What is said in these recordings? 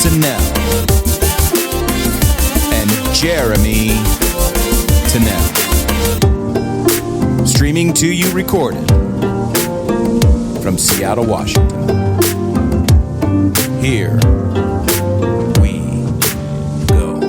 Tennell and Jeremy Tennell. Streaming to you recorded from Seattle, Washington. Here we go.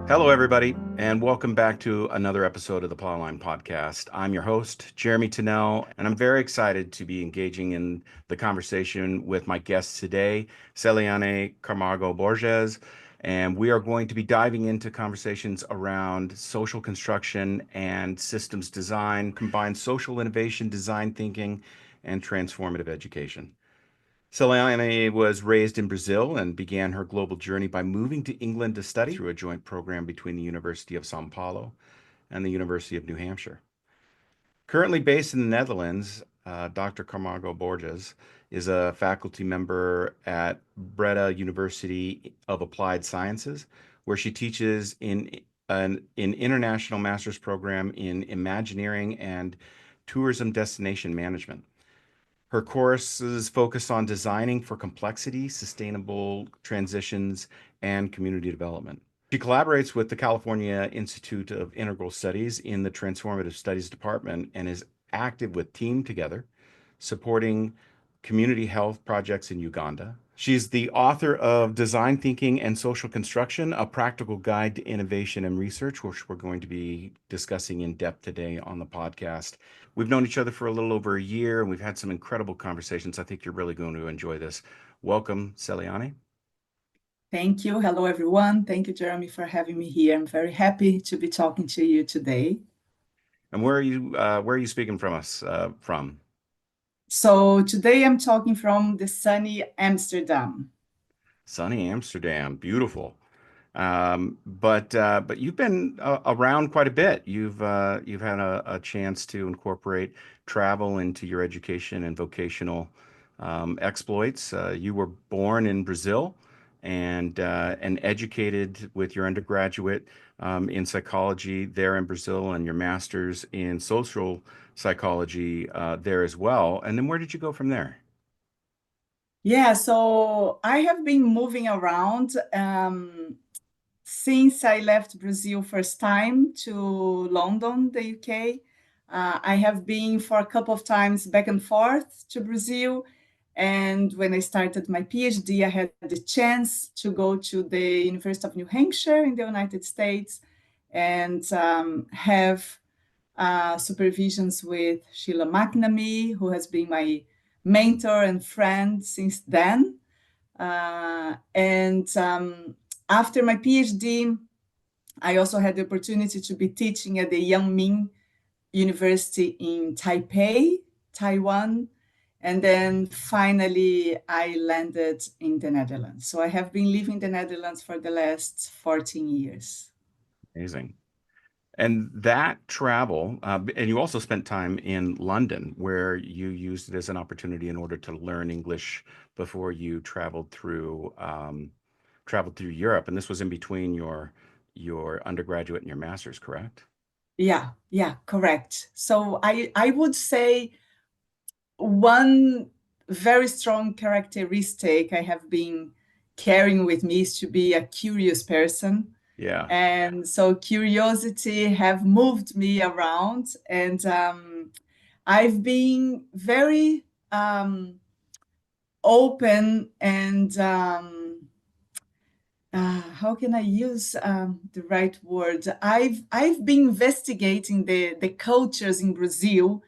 Hello, everybody, and welcome back to another episode of the PlowlinePodcast. I'm your host, Jeremy Tennell, and I'm very excited to be engaging in the conversation with my guest today, Celiane Camargo-Borges, and we are going to be diving into conversations around social construction and systems design, combined social innovation, design thinking, and transformative education. Celiane was raised in Brazil and began her global journey by moving to England to study through a joint program between the University of São Paulo and the University of New Hampshire. Currently based in the Netherlands, Dr. Camargo-Borges is a faculty member at Breda University of Applied Sciences, where she teaches in an international master's program in Imagineering and tourism destination management. Her courses focus on designing for complexity, sustainable transitions, and community development. She collaborates with the California Institute of Integral Studies in the Transformative Studies Department and is active with Team Together, supporting community health projects in Uganda. She's the author of Design Thinking and Social Construction, a practical guide to innovation and research, which we're going to be discussing in depth today on the podcast. We've known each other for a little over a year, and we've had some incredible conversations. I think you're really going to enjoy this. Welcome, Celiane. Thank you. Hello, everyone. Thank you, Jeremy, for having me here. I'm very happy to be talking to you today. And where are you speaking from us from? So today I'm talking from the sunny Amsterdam. Sunny Amsterdam, beautiful. But you've been around quite a bit. You've had a chance to incorporate travel into your education and vocational exploits. You were born in Brazil and educated with your undergraduate in psychology there in Brazil and your master's in social psychology there as well. And then where did you go from there? Yeah, so I have been moving around since I left Brazil first time to London, the UK. I have been for a couple of times back and forth to Brazil. And when I started my PhD, I had the chance to go to the University of New Hampshire in the United States and have supervisions with Sheila McNamee, who has been my mentor and friend since then. After my PhD, I also had the opportunity to be teaching at the Yang Ming University in Taipei, Taiwan. And then finally, I landed in the Netherlands. So I have been living in the Netherlands for the last 14 years. Amazing. And that travel, and you also spent time in London, where you used it as an opportunity in order to learn English before you traveled through Europe. And this was in between your undergraduate and your master's, correct? Yeah, correct. So I would say one very strong characteristic I have been carrying with me is to be a curious person. Yeah. And so curiosity have moved me around, and I've been very open and how can I use the right word? I've been investigating the cultures in Brazil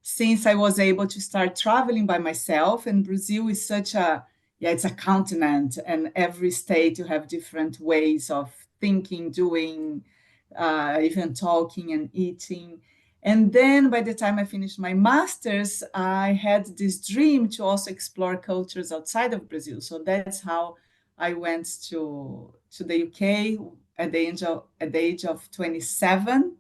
since I was able to start traveling by myself. And Brazil is it's a continent, and every state you have different ways of thinking, doing, even talking and eating. And then by the time I finished my master's, I had this dream to also explore cultures outside of Brazil. So that's how I went to the UK at the age of 27.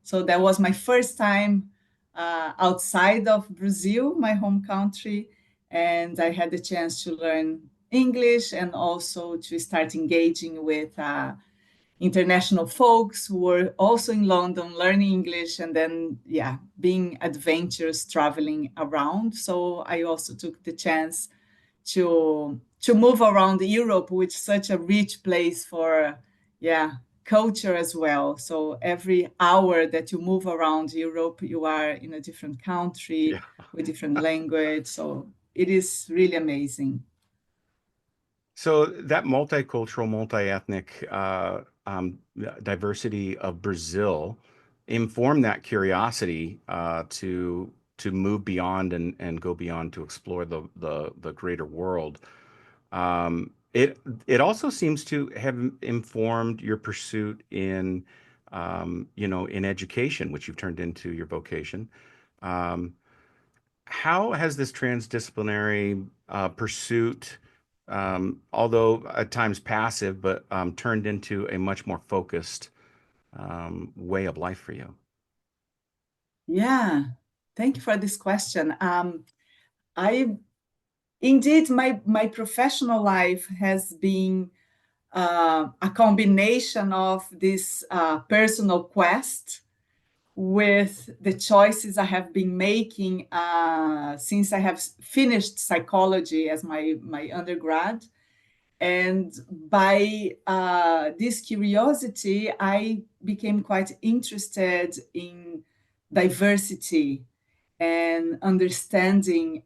So that was my first time outside of Brazil, my home country. And I had the chance to learn English and also to start engaging with international folks who were also in London learning English, and then, yeah, being adventurous, traveling around. So I also took the chance to move around Europe, which is such a rich place for, yeah, culture as well. So every hour that you move around Europe, you are in a different country Yeah. with different language. So it is really amazing. So that multicultural, multi-ethnic diversity of Brazil informed that curiosity to move beyond and go beyond to explore the greater world. It also seems to have informed your pursuit in in education, which you've turned into your vocation. Um, how has this transdisciplinary pursuit, although at times passive, but turned into a much more focused way of life for you? Yeah, thank you for this question. I indeed, my professional life has been a combination of this personal quest with the choices I have been making since I have finished psychology as my undergrad. And by this curiosity, I became quite interested in diversity and understanding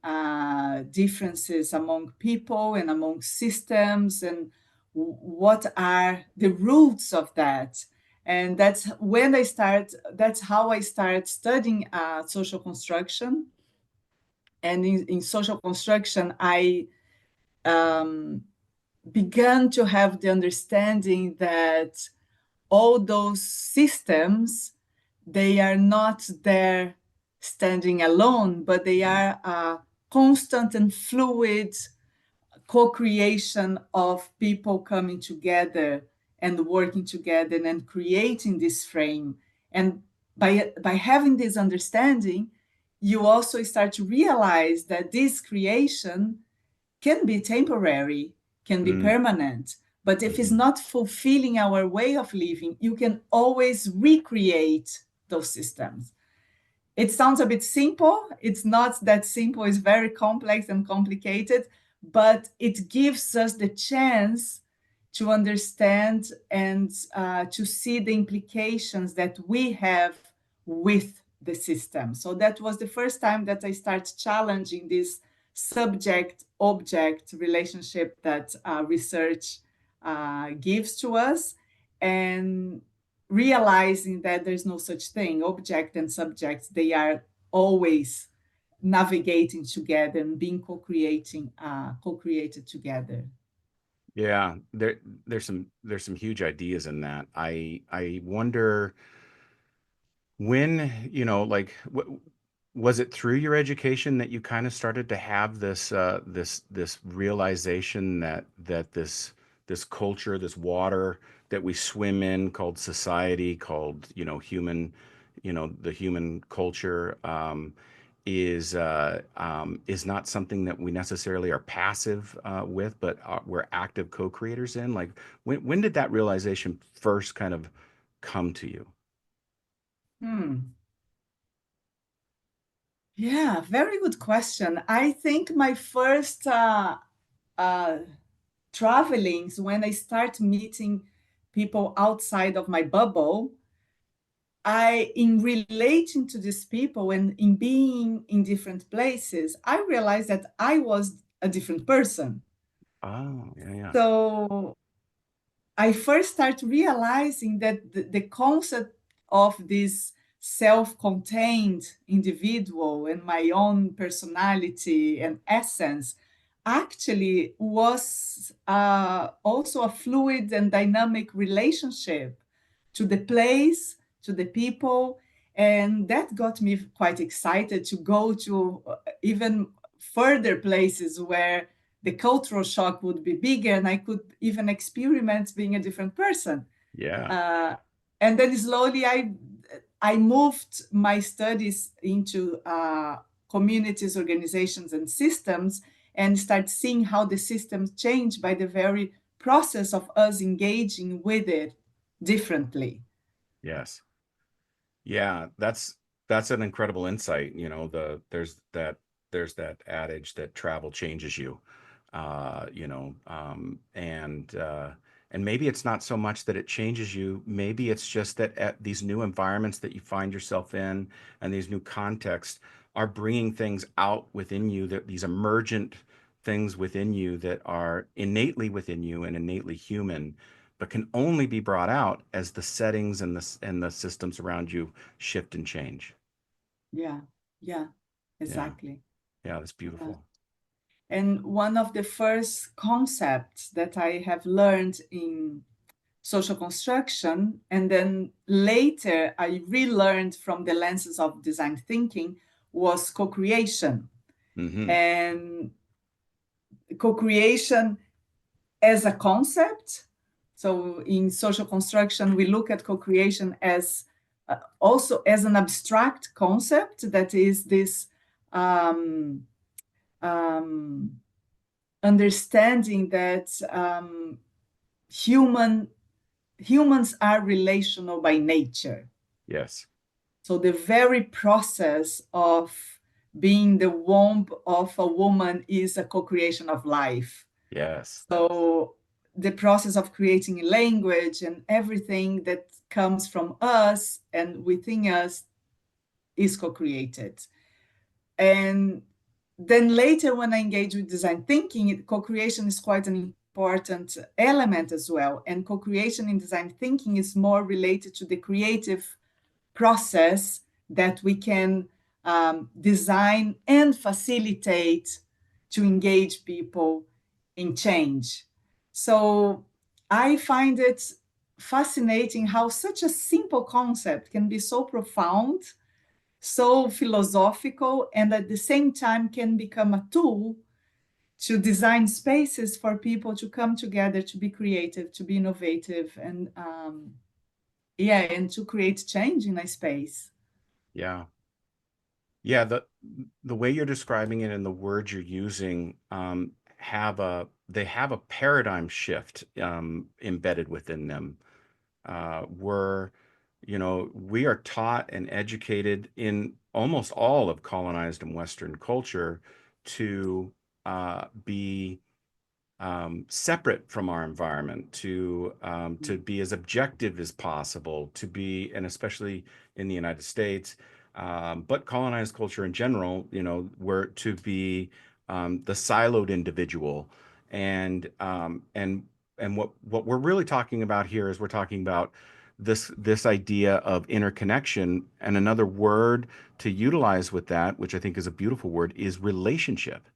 differences among people and among systems, and what are the roots of that. And that's how I started studying social construction. And in social construction, I um, began to have the understanding that all those systems, they are not there standing alone, but they are a constant and fluid co-creation of people coming together and working together and creating this frame. And by having this understanding, you also start to realize that this creation can be temporary, can be Mm, permanent. But if it's mhm. not fulfilling our way of living, you can always recreate those systems. It sounds a bit simple. It's not that simple, it's very complex and complicated, but it gives us the chance to understand and to see the implications that we have with the system. So that was the first time that I started challenging this subject object relationship that research gives to us, and realizing that there's no such thing. Object and subject, they are always navigating together and being co-created together. Yeah, there's some huge ideas in that. I wonder when, like, was it through your education that you kind of started to have this realization that this culture, this water that we swim in, called society, called, the human culture, is not something that we necessarily are passive with, but we're active co-creators in? Like, when did that realization first kind of come to you? Hmm. Yeah, very good question. I think my first uh, travelings, when I start meeting people outside of my bubble, in relating to these people and in being in different places, I realized that I was a different person. Oh, yeah, yeah. So I first start realizing that the concept of this self-contained individual and my own personality and essence actually was also a fluid and dynamic relationship to the place, to the people. And that got me quite excited to go to even further places where the cultural shock would be bigger and I could even experiment being a different person. Yeah. Uh, and then slowly I moved my studies into communities, organizations, and systems, and start seeing how the systems change by the very process of us engaging with it, differently. Yes. Yeah, that's an incredible insight. There's that adage that travel changes you. And maybe it's not so much that it changes you. Maybe it's just that at these new environments that you find yourself in and these new contexts are bringing things out within you, that these emergent things within you that are innately within you and innately human, but can only be brought out as the settings and the systems around you shift and change. Yeah, yeah, Yeah, exactly. yeah, that's Yeah. beautiful. And one of the first concepts that I have learned in social construction, and then later I relearned from the lenses of design thinking, was co-creation. Hmm. And co-creation as a concept. So in social construction, we look at co-creation as also as an abstract concept that is this um, um, understanding that humans are relational by nature. Yes, So the very process of being the womb of a woman is a co-creation of life. yes, So the process of creating language and everything that comes from us and within us is co-created. And then later, when I engage with design thinking, co-creation is quite an important element as well. And co-creation in design thinking is more related to the creative process that we can design and facilitate to engage people in change. So I find it fascinating how such a simple concept can be so profound, so philosophical, and at the same time can become a tool to design spaces for people to come together, to be creative, to be innovative, and and to create change in a space. yeah, yeah. The way you're describing it and the words you're using they have a paradigm shift embedded within them. We're, we are taught and educated in almost all of colonized and Western culture to be separate from our environment, to be as objective as possible, to be, and especially in the United States, but colonized culture in general, were to be the siloed individual, and um, and and what we're really talking about here is we're talking about this idea of interconnection, and another word to utilize with that, which I think is a beautiful word, is relationship,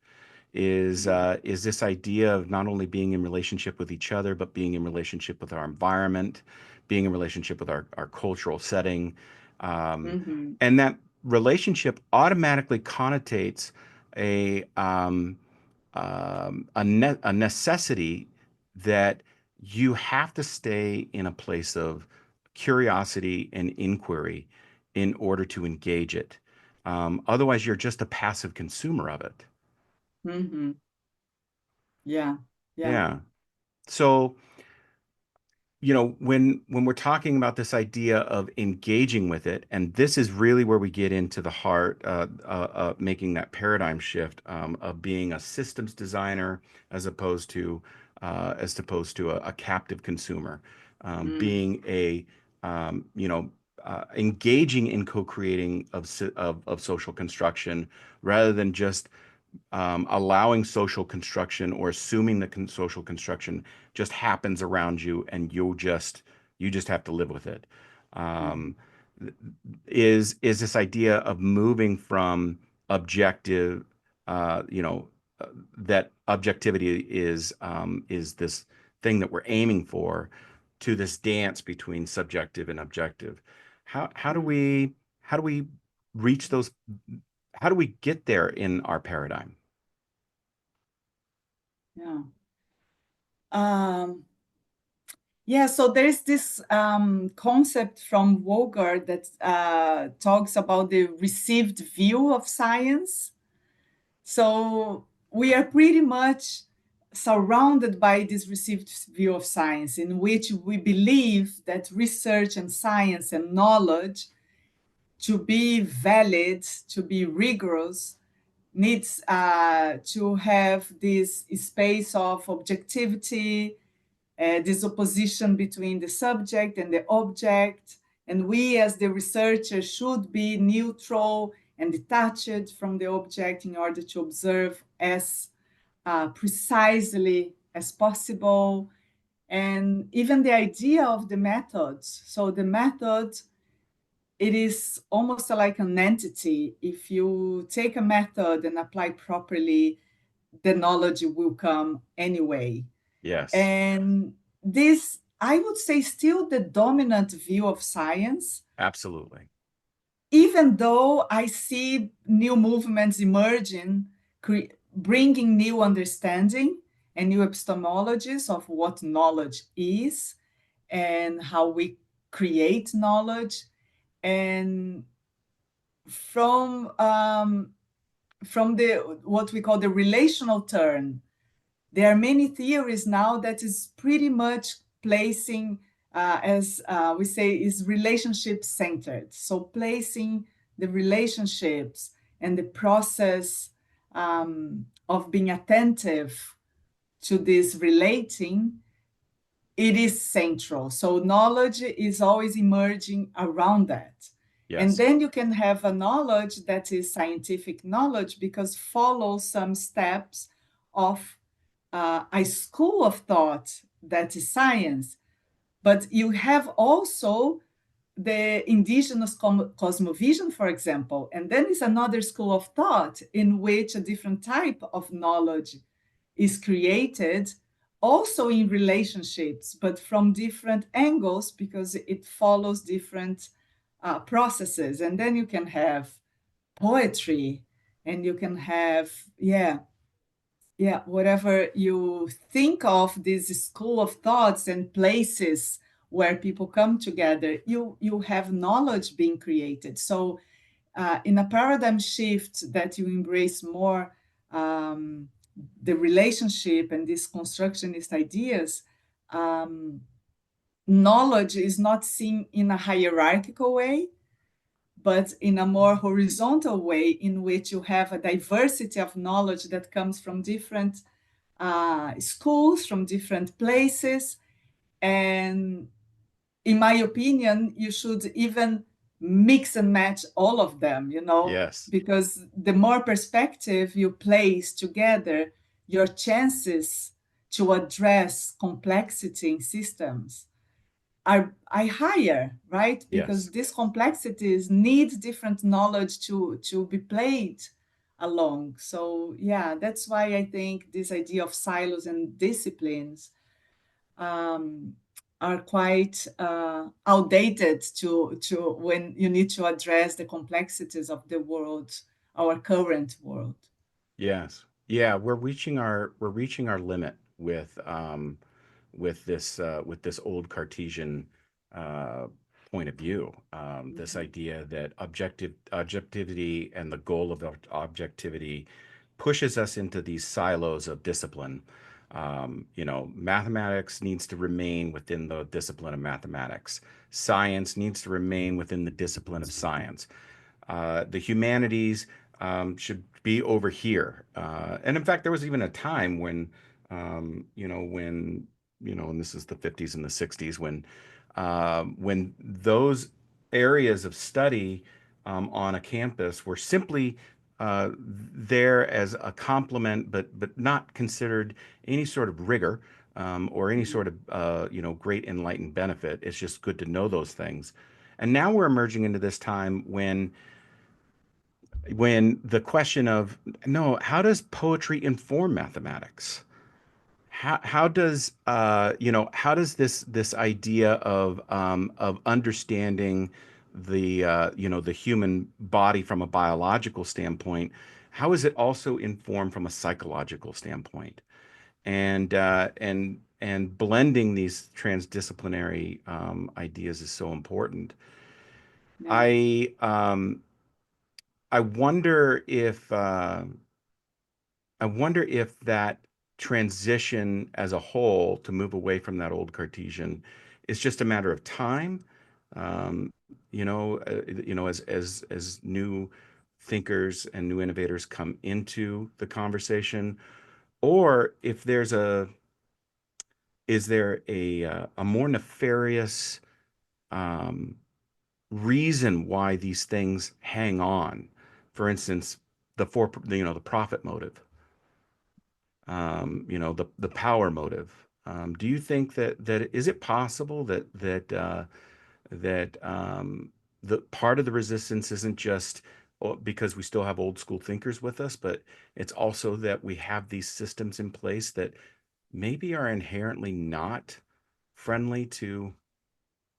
is this idea of not only being in relationship with each other, but being in relationship with our environment, being in relationship with our cultural setting. Um, Mm-hmm. and that relationship automatically connotates a, a necessity that you have to stay in a place of curiosity and inquiry in order to engage it. Otherwise, you're just a passive consumer of it. Mm-hmm. Yeah, yeah. Yeah. So, when we're talking about this idea of engaging with it, and this is really where we get into the heart, making that paradigm shift of being a systems designer as opposed to a captive consumer, Mm. being a engaging in co-creating of social construction rather than just allowing social construction or assuming that social construction just happens around you and you just have to live with it. Yeah. Um, is this idea of moving from objective, uh, you know, uh, that objectivity is this thing that we're aiming for, to this dance between subjective and objective. How do Yeah. we reach those? How do we get there in our paradigm? Yeah. Um, yeah, so there's this concept from Wogar that talks about the received view of science. So we are pretty much surrounded by this received view of science, in which we believe that research and science and knowledge, to be valid, to be rigorous, needs to have this space of objectivity, this opposition between the subject and the object. And we, as the researcher, should be neutral and detached from the object in order to observe as precisely as possible. And even the idea of the methods. So the method, it is almost like an entity. If you take a method and apply properly, the knowledge will come anyway. Yes, And this, I would say, still the dominant view of science, absolutely. even though I see new movements emerging, bringing new understanding and new epistemologies of what knowledge is and how we create knowledge. And from the what we call the relational turn, there are many theories now that is pretty much placing, as we say, is relationship centered. So placing the relationships and the process of being attentive to this relating, it is central. So knowledge is always emerging around that. And Yes, then you can have a knowledge that is scientific knowledge because follows some steps of a school of thought that is science. But you have also the indigenous cosmovision, for example, and then is another school of thought in which a different type of knowledge is created, also in relationships, but from different angles because it follows different processes. And then you can have poetry, and you can have, whatever you think of, this school of thoughts and places where people come together, you have knowledge being created. So in a paradigm shift that you embrace more the relationship and these constructionist ideas, knowledge is not seen in a hierarchical way, but in a more horizontal way, in which you have a diversity of knowledge that comes from different schools, from different places. And in my opinion, you should even mix and match all of them, yes, because the more perspective you place together, your chances to address complexity in systems are higher, right? Because yes. these complexities need different knowledge to be played along. So yeah, that's why I think this idea of silos and disciplines um, are quite outdated to when you need to address the complexities of the world, our current world. Yes. Yeah, we're reaching our limit with this old Cartesian uh, point of view. This Mhm. idea that objectivity and the goal of objectivity pushes us into these silos of discipline. Mathematics needs to remain within the discipline of mathematics. Science needs to remain within the discipline of science. The humanities should be over here. And in fact, there was even a time and this is the 50s and the 60s, when those areas of study on a campus were simply there as a complement, but not considered any sort of rigor or any sort of great enlightened benefit. It's just good to know those things. And now we're emerging into this time when the question of no, how does poetry inform mathematics? How does this idea of understanding the human body from a biological standpoint, how is it also informed from a psychological standpoint? And blending these transdisciplinary ideas is so important. Yeah. I um I wonder if I wonder if that. transition as a whole to move away from that old Cartesian is just a matter of time. Um, as new thinkers and new innovators come into the conversation, or if there's a is there a more nefarious um, reason why these things hang on? For instance, the profit motive, the power motive. Do you think that is it possible that the part of the resistance isn't just because we still have old school thinkers with us, but it's also that we have these systems in place that maybe are inherently not friendly to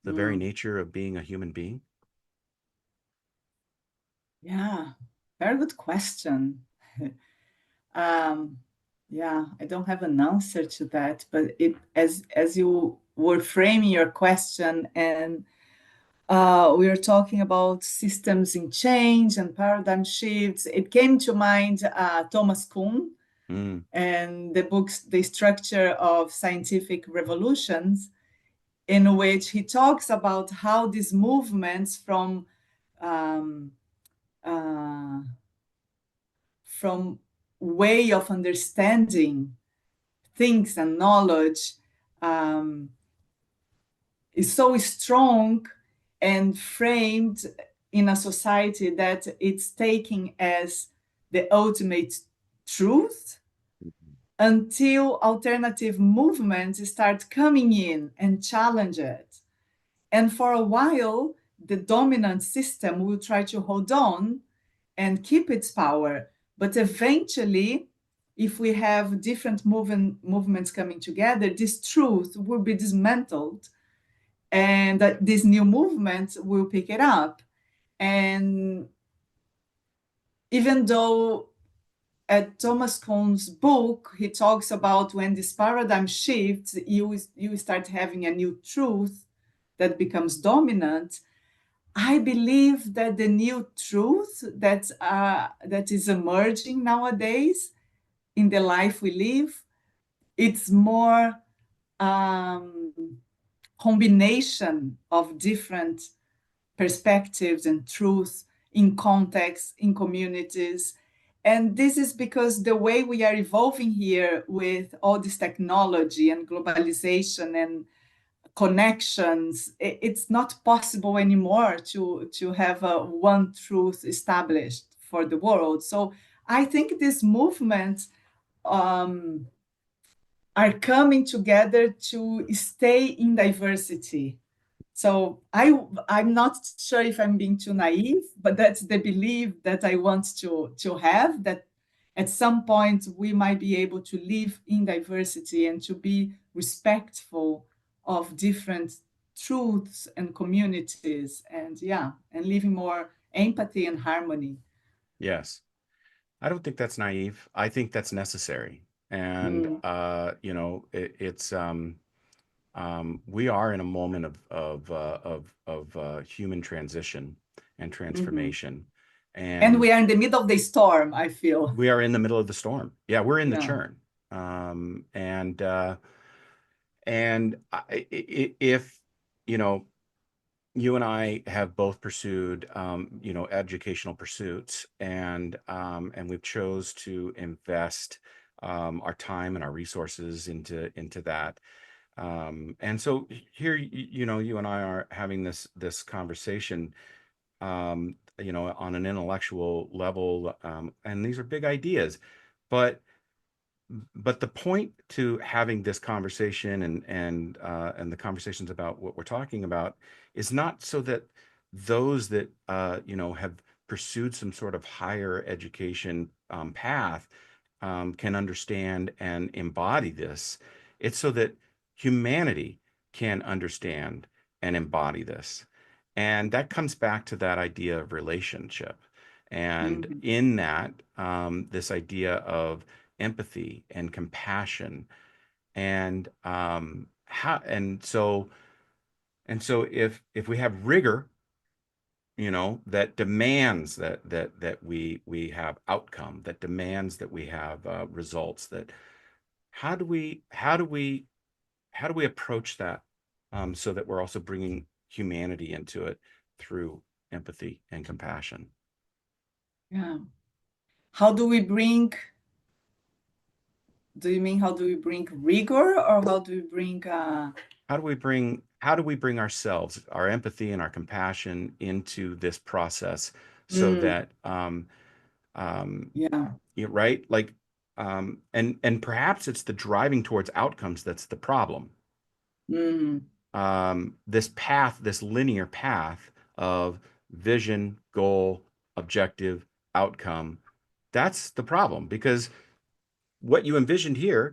the very Mm, nature of being a human being? yeah, very good question. Um, yeah, I don't have an answer to that, but as you were framing your question, and we were talking about systems in change and paradigm shifts, it came to mind Thomas Kuhn Mm, and the books The Structure of Scientific Revolutions, in which he talks about how these movements um, uh, from way of understanding things and knowledge um, is so strong and framed in a society that it's taking as the ultimate truth until alternative movements start coming in and challenge it. And for a while, the dominant system will try to hold on and keep its power. But eventually, if we have different movements coming together, this truth will be dismantled and that this new movement will pick it up. And even though at Thomas Kuhn's book, he talks about when this paradigm shifts, you start having a new truth that becomes dominant. I believe that the new truth that is emerging nowadays in the life we live, it's more um, combination of different perspectives and truths in context, in communities. And this is because the way we are evolving here with all this technology and globalization and connections, it's not possible anymore to have a one truth established for the world. So I think these movements um, are coming together to stay in diversity. So I'm not sure if I'm being too naive, but that's the belief that I want to have, that at some point we might be able to live in diversity and to be respectful of different truths and communities, and yeah, and living more empathy and harmony. yes. I don't think that's naive. I think that's necessary. And Mm, we are in a moment of human transition and mhm. transformation, And and we are in the middle of the storm, I feel. we are in the middle of the storm. Yeah, we're in the Yeah. churn. If you know, you and I have both pursued, educational pursuits, and we've chose to invest our time and our resources into that. And so here, you and I are having this conversation, on an intellectual level, and these are big ideas, but but the point to having this conversation and the conversations about what we're talking about is not so that those that have pursued some sort of higher education path can understand and embody this. It's so that humanity can understand and embody this. And that comes back to that idea of relationship. And Mhm. in that, this idea of empathy and compassion and if we have rigor, that demands that we have outcome, that demands that we have results, that how do we how do we how do we approach that, so that we're also bringing humanity into it through empathy and compassion? Yeah. How do we bring, do you mean how do we bring rigor, or how do we bring How do we bring ourselves, our empathy and our compassion into this process so mm, that um yeah. right, like, and perhaps it's the driving towards outcomes that's the problem. Mm, This path, this linear path of vision, goal, objective, outcome, that's the problem, because what you envisioned here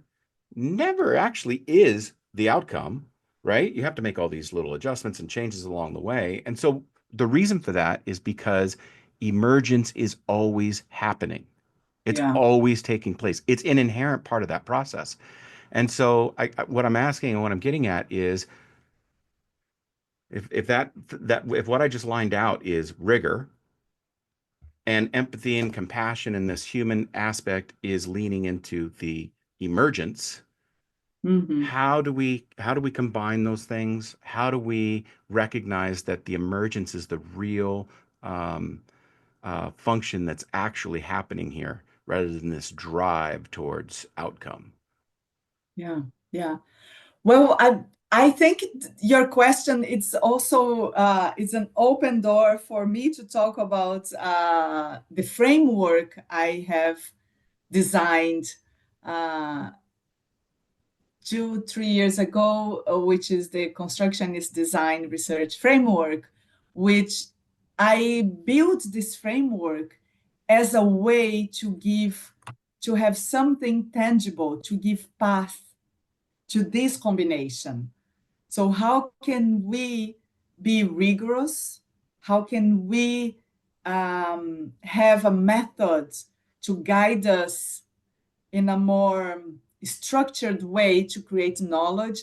never actually is the outcome, right? You have to make all these little adjustments and changes along the way. And so the reason for that is because emergence is always happening. It's yeah. always taking place. It's an inherent part of that process. And so what I'm asking and what I'm getting at is, if if what I just lined out is rigor, and empathy and compassion and this human aspect is leaning into the emergence, Hmm. how do we combine those things? How do we recognize that the emergence is the real function that's actually happening here, rather than this drive towards outcome? Yeah. Yeah. Well, I think your question, it's also it's an open door for me to talk about the framework I have designed uh, 2, 3 years ago, which is the constructionist design research framework, which I built this framework as a way to have something tangible, to give path to this combination. So how can we be rigorous? How can we have a method to guide us in a more structured way to create knowledge,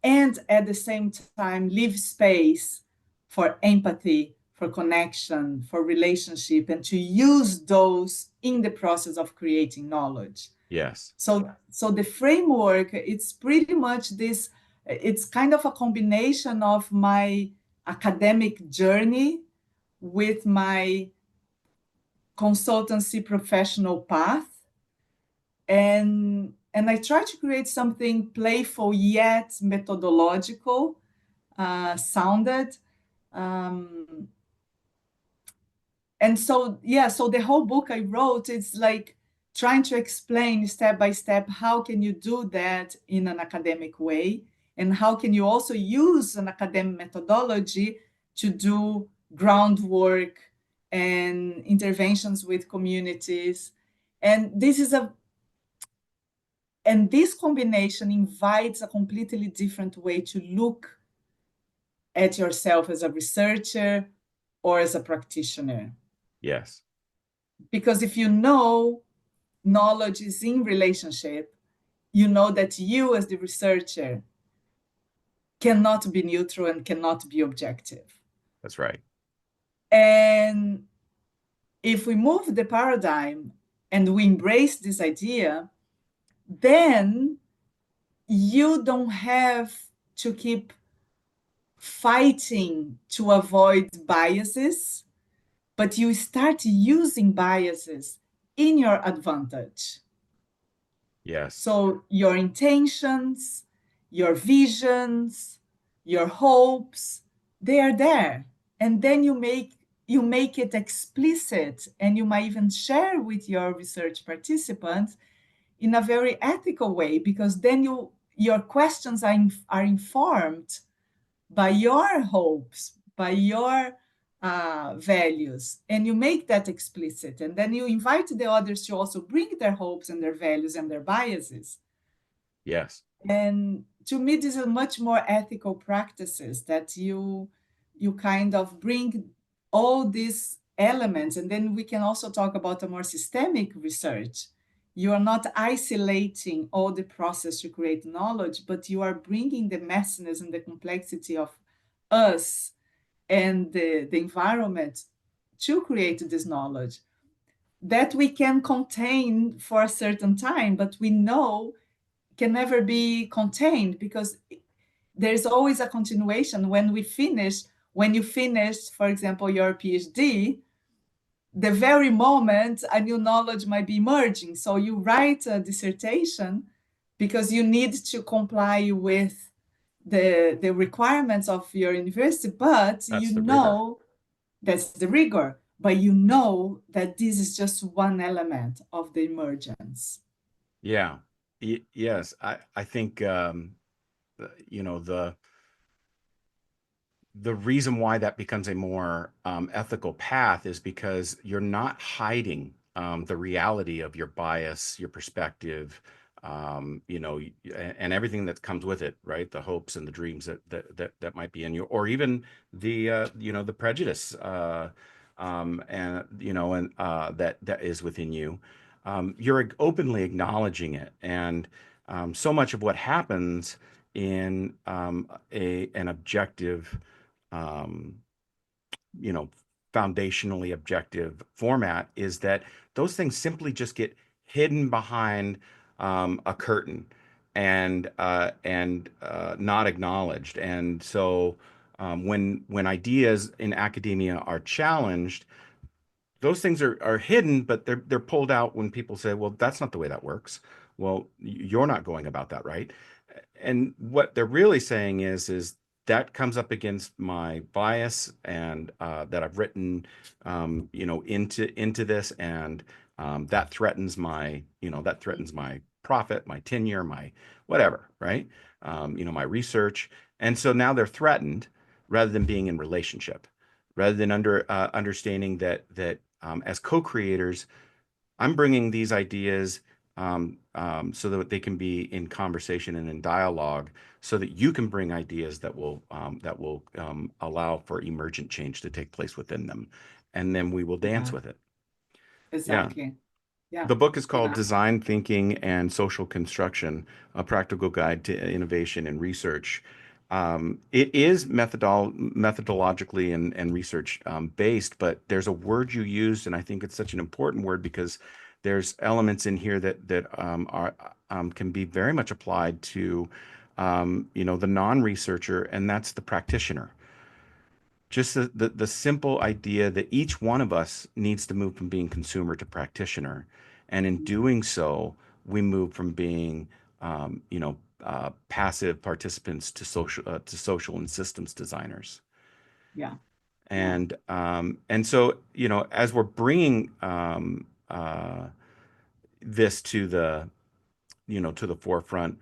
and at the same time leave space for empathy, for connection, for relationship, and to use those in the process of creating knowledge? Yes. So the framework, it's pretty much this, it's kind of a combination of my academic journey with my consultancy professional path, and I try to create something playful yet methodological, sounded. Um, and so, yeah, so the whole book I wrote, it's like trying to explain step by step how can you do that in an academic way, and how can you also use an academic methodology to do groundwork and interventions with communities. And this combination invites a completely different way to look at yourself as a researcher or as a practitioner. Yes. Because if you know knowledge is in relationship, you know that you, as the researcher, cannot be neutral and cannot be objective. That's right. And if we move the paradigm and we embrace this idea, then you don't have to keep fighting to avoid biases, but you start using biases in your advantage. Yes. So your intentions, your visions, your hopes, they are there. And then you make it explicit, and you might even share with your research participants in a very ethical way, because then your questions are informed by your hopes, by your values, and you make that explicit. And then you invite the others to also bring their hopes and their values and their biases. Yes. And to me, these are much more ethical practices that you kind of bring all these elements. And then we can also talk about a more systemic research. You are not isolating all the process to create knowledge, but you are bringing the messiness and the complexity of us and the environment to create this knowledge that we can contain for a certain time, but we know can never be contained, because there's always a continuation. When you finish, for example, your PhD, the very moment a new knowledge might be emerging. So you write a dissertation because you need to comply with the requirements of your university, but That's the rigor. that's the rigor, but you know that this is just one element of the emergence. Yeah. Yes. I think, you know, the reason why that becomes a more ethical path is because you're not hiding the reality of your bias, your perspective, you know, and everything that comes with it, right? The hopes and the dreams that might be in you, or even the you know, the prejudice, and you know, and that is within you. You're openly acknowledging it, and so much of what happens in a an objective, um, you know, foundationally objective format is that those things simply just get hidden behind a curtain and not acknowledged. And so when ideas in academia are challenged, those things are hidden, but they're pulled out when people say, well, that's not the way that works. Well, you're not going about that right. And what they're really saying is that comes up against my bias, and that I've written, you know, into this, and that threatens my, you know, that threatens my profit, my tenure, my whatever, right? You know, my research. And so now they're threatened rather than being in relationship, rather than understanding that as co-creators, I'm bringing these ideas so that they can be in conversation and in dialogue, so that you can bring ideas that will allow for emergent change to take place within them, and then we will dance Yeah, with it. Yeah. exactly. Yeah, The book is called yeah. Design Thinking and Social Construction, a practical guide to innovation and research. It is methodologically and research based, but there's a word you used, and I think it's such an important word because there's elements in here that are can be very much applied to you know, the non-researcher, and that's the practitioner. Just the simple idea that each one of us needs to move from being consumer to practitioner. And in doing so, we move from being, you know, passive participants to social and systems designers. Yeah, yeah. And so, you know, as we're bringing this to the, you know, to the forefront,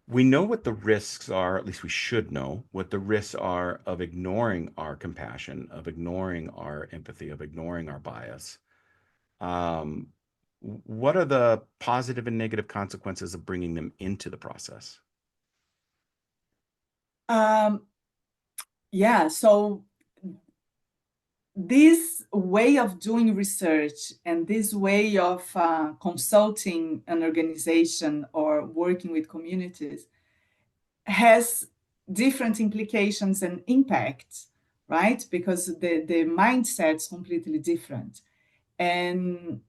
we know what the risks are, at least we should know what the risks are of ignoring our compassion, of ignoring our empathy, of ignoring our bias. Um, what are the positive and negative consequences of bringing them into the process? Um, yeah, so this way of doing research and this way of consulting an organization or working with communities has different implications and impacts, right? Because the mindset's completely different. And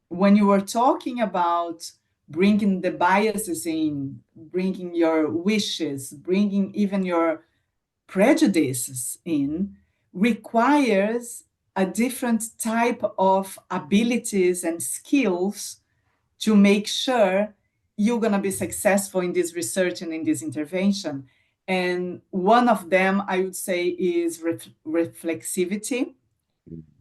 when you were talking about bringing the biases in, bringing your wishes, bringing even your prejudices in, requires a different type of abilities and skills to make sure you're going to be successful in this research and in this intervention. And one of them, I would say, is reflexivity.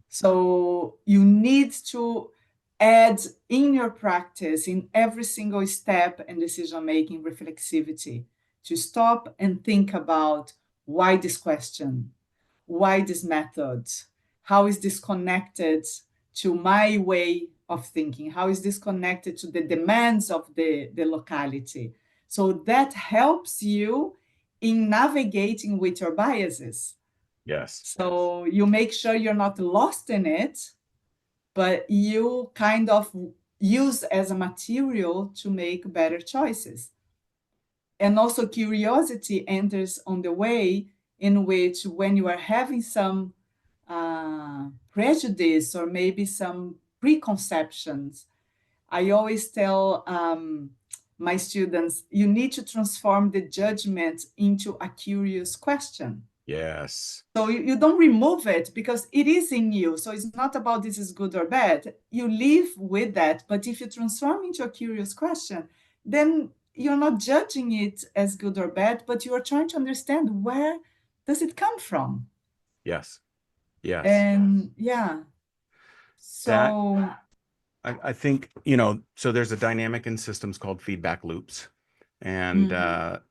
So you need to add in your practice, in every single step and decision making, reflexivity, to stop and think about why this question, why this method, how is this connected to my way of thinking, how is this connected to the demands of the locality. So that helps you in navigating with your biases. Yes. So you make sure you're not lost in it, but you kind of use as a material to make better choices. And also curiosity enters on the way in which, when you are having some prejudice or maybe some preconceptions, I always tell my students, you need to transform the judgment into a curious question. Yes. So you don't remove it because it is in you. So it's not about this is good or bad. You live with that. But if you transform into a curious question, then you're not judging it as good or bad, but you are trying to understand where does it come from? Yes. Yes. And yeah, That so I think, so there's a dynamic in systems called feedback loops, mhm,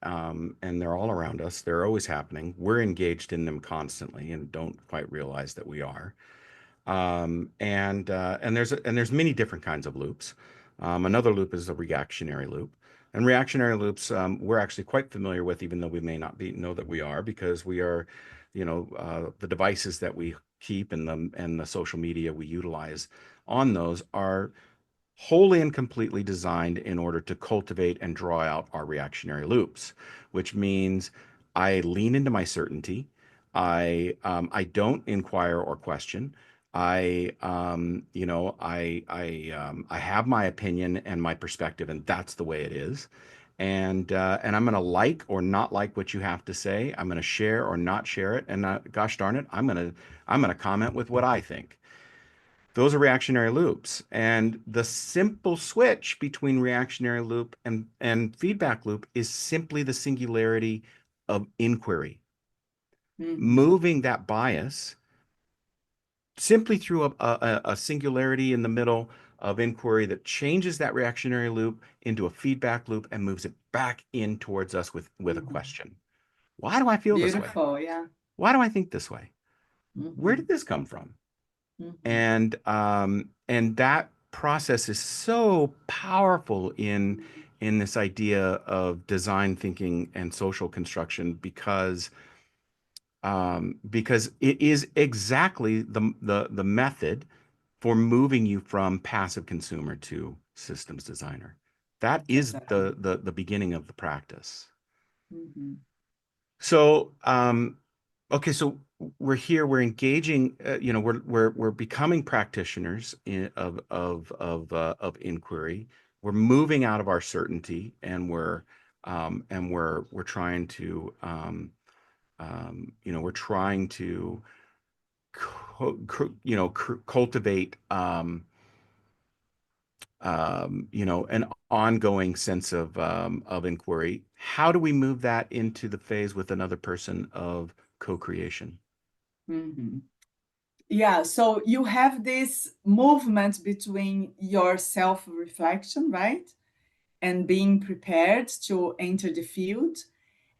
and they're all around us. They're always happening. We're engaged in them constantly and don't quite realize that we are. And there's many different kinds of loops. Another loop is a reactionary loop, and reactionary loops we're actually quite familiar with, even though we may not know that we are, because we are, the devices that we keep and the social media we utilize on those are wholly and completely designed in order to cultivate and draw out our reactionary loops, which means I lean into my certainty. I don't inquire or question. I have my opinion and my perspective, and that's the way it is. And I'm going to like or not like what you have to say. I'm going to share or not share it. And gosh darn it, I'm going to comment with what I think. Those are reactionary loops. And the simple switch between reactionary loop and feedback loop is simply the singularity of inquiry, mhm, moving that bias simply through a singularity in the middle of inquiry that changes that reactionary loop into a feedback loop and moves it back in towards us with a mhm. question. Why do I feel this way? Beautiful, yeah. Why do I think this way? Where did Mhm, this come from? mhm, And that process is so powerful in this idea of design thinking and social construction because it is exactly the method for moving you from passive consumer to systems designer. That is exactly. the beginning of the practice. Mhm, So, okay, so we're here, we're engaging, we're becoming practitioners of inquiry. We're moving out of our certainty, and we're trying to, we're trying to, cultivate, an ongoing sense of inquiry. How do we move that into the phase with another person of co-creation? mhm. Yeah, so you have this movement between your self-reflection, right? And being prepared to enter the field.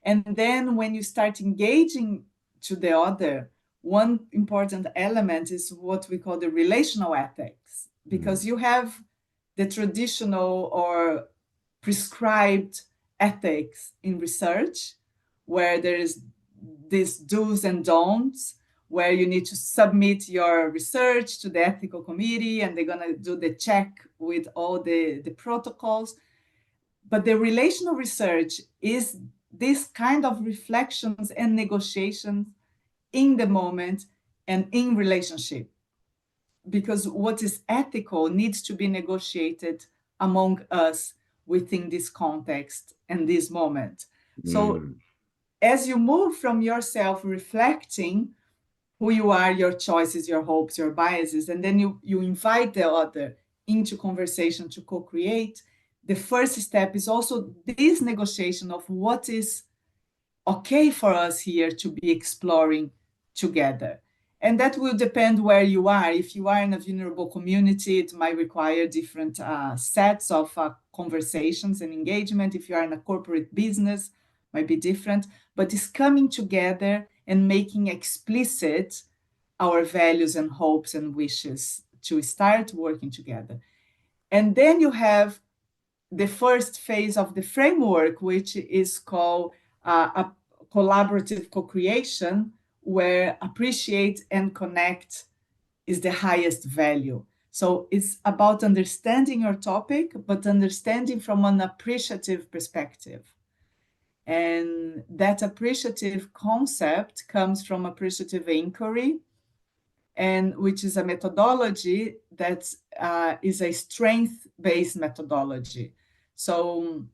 And then when you start engaging to the other, one important element is what we call the relational ethics, Mm, because you have the traditional or prescribed ethics in research, where there is this do's and don'ts, where you need to submit your research to the ethical committee and they're going to do the check with all the protocols. But the relational research is this kind of reflections and negotiations in the moment and in relationship, because what is ethical needs to be negotiated among us within this context and this moment. So mm, as you move from yourself reflecting who you are, your choices, your hopes, your biases, and then you invite the other into conversation to co-create, the first step is also this negotiation of what is okay for us here to be exploring together. And that will depend where you are. If you are in a vulnerable community, it might require different sets of conversations and engagement. If you are in a corporate business, might be different. But it's coming together and making explicit our values and hopes and wishes to start working together. And then you have the first phase of the framework, which is called a collaborative co-creation, where appreciate and connect is the highest value. So it's about understanding your topic, but understanding from an appreciative perspective. And that appreciative concept comes from appreciative inquiry, and which is a methodology that is a strength-based methodology. So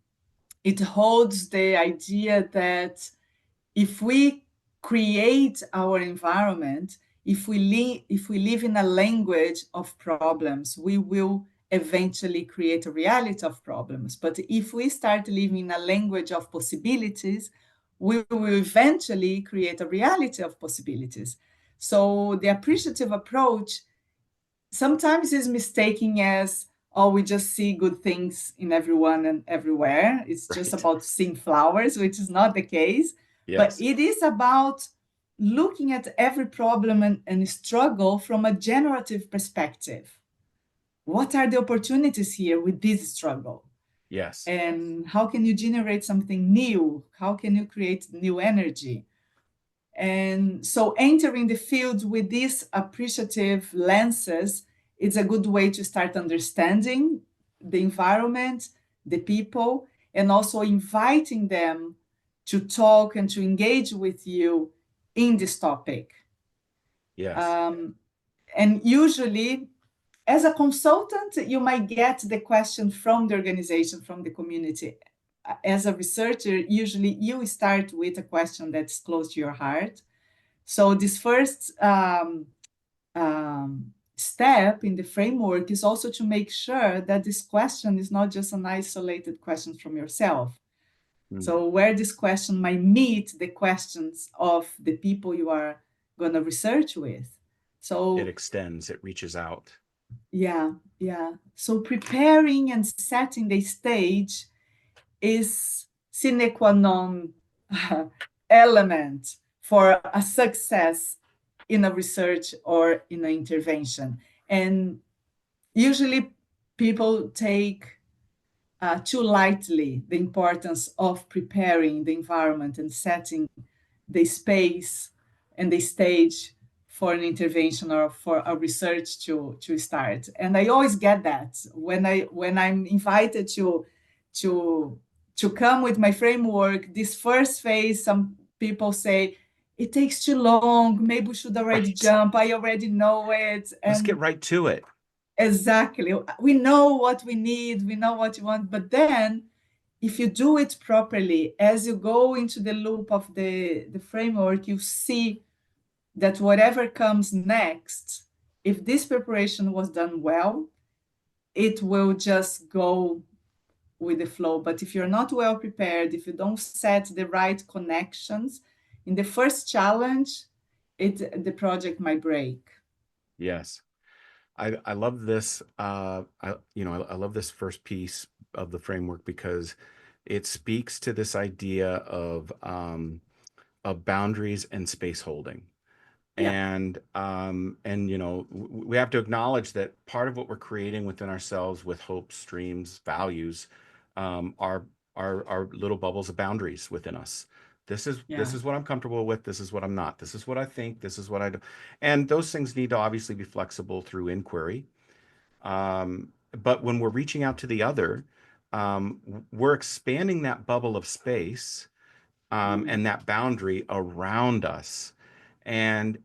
it holds the idea that if we create our environment, if we live in a language of problems, we will eventually create a reality of problems. But if we start living in a language of possibilities, we will eventually create a reality of possibilities. So the appreciative approach sometimes is mistaken as, oh, we just see good things in everyone and everywhere. It's just Right. about seeing flowers, which is not the case. But Yes. it is about looking at every problem and struggle from a generative perspective. What are the opportunities here with this struggle? Yes. And how can you generate something new? How can you create new energy? And so entering the field with these appreciative lenses is a good way to start understanding the environment, the people, and also inviting them to talk and to engage with you in this topic. Yes. And usually, as a consultant, you might get the question from the organization, from the community. As a researcher, usually you start with a question that's close to your heart. So this first step in the framework is also to make sure that this question is not just an isolated question from yourself. Mm. So where this question might meet the questions of the people you are going to research with. It So extends, it reaches out. yeah, yeah. So preparing and setting the stage is sine qua non element for a success in a research or in an intervention. And usually people take too lightly the importance of preparing the environment and setting the space and the stage for an intervention or for a research to start. And I always get that when I'm invited to to come with my framework. This first phase, some people say it takes too long. Maybe we should already Right. jump. I already know it. Let's get And right to it. exactly, we know what we need. We know what you want. But then if you do it properly, as you go into the loop of the framework, you see that whatever comes next, if this preparation was done well, it will just go with the flow. But if you're not well prepared, if you don't set the right connections in the first challenge, the project might break. Yes. I love this. I love this first piece of the framework because it speaks to this idea of boundaries and space holding. Yeah, And we have to acknowledge that part of what we're creating within ourselves with hopes, dreams, values, are are little bubbles of boundaries within us. This yeah, is what I'm comfortable with. This is what I'm not. This is what I think. This is what I do. And those things need to obviously be flexible through inquiry. But when we're reaching out to the other, we're expanding that bubble of space, mm, and that boundary around us. And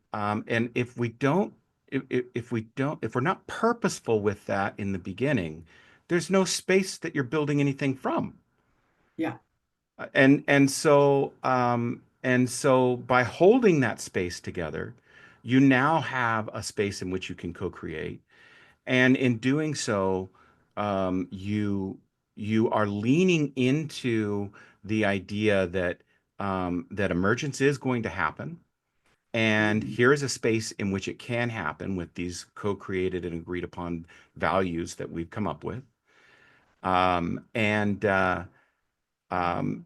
if we don't, if we don't, if we're not purposeful with that in the beginning, there's no space that you're building anything from. yeah, And so by holding that space together, you now have a space in which you can co-create. And in doing so, you are leaning into the idea that emergence is going to happen, and mhm, here is a space in which it can happen with these co-created and agreed upon values that we've come up with. Um, and uh,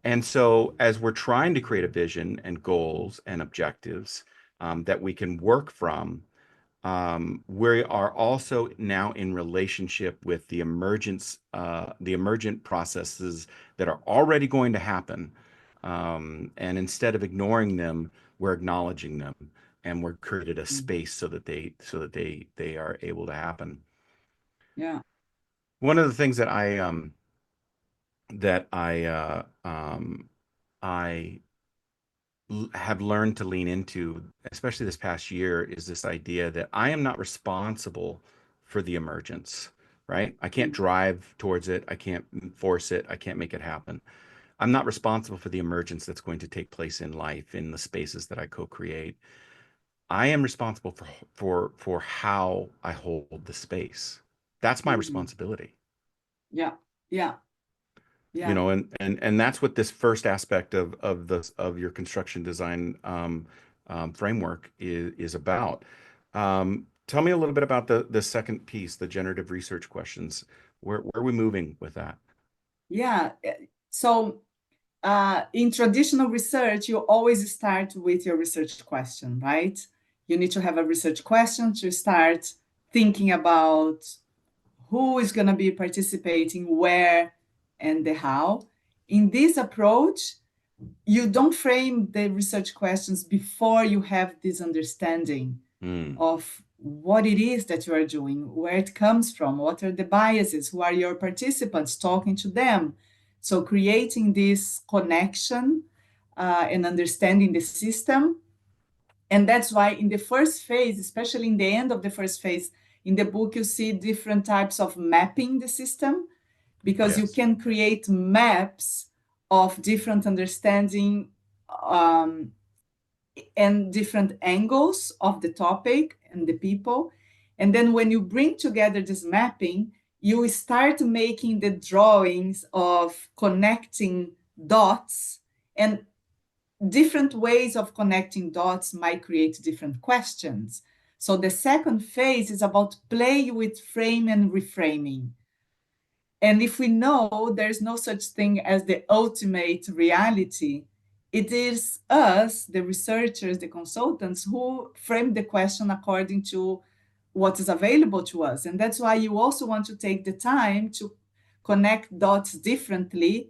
and so, as we're trying to create a vision and goals and objectives that we can work from, we are also now in relationship with the emergent processes that are already going to happen. And instead of ignoring them, we're acknowledging them, and we're created a mm, space so that they are able to happen. yeah, One of the things that I have learned to lean into, especially this past year, is this idea that I am not responsible for the emergence, right? I can't mm, drive towards it. I can't force it. I can't make it happen. I'm not responsible for the emergence that's going to take place in life in the spaces that I co-create. I am responsible for how I hold the space. That's my Mhm. responsibility. Yeah, yeah, You yeah, know, and that's what this first aspect of your construction design framework is about. Tell me a little bit about the second piece, the generative research questions. Where are we moving with that? yeah. So in traditional research, you always start with your research question, right? You need to have a research question to start thinking about who is going to be participating, where, and the how. In this approach, you don't frame the research questions before you have this understanding Mm, of what it is that you are doing, where it comes from, what are the biases, who are your participants, talking to them. So, creating this connection and understanding the system. And that's why, in the first phase, especially in the end of the first phase, in the book, you see different types of mapping the system because you yes. can create maps of different understanding um, and different angles of the topic and the people. And then when you bring together this mapping, you start making the drawings of connecting dots, and different ways of connecting dots might create different questions. So the second phase is about play with frame and reframing. And if we know there's no such thing as the ultimate reality, it is us, the researchers, the consultants, who frame the question according to what is available to us. And that's why you also want to take the time to connect dots differently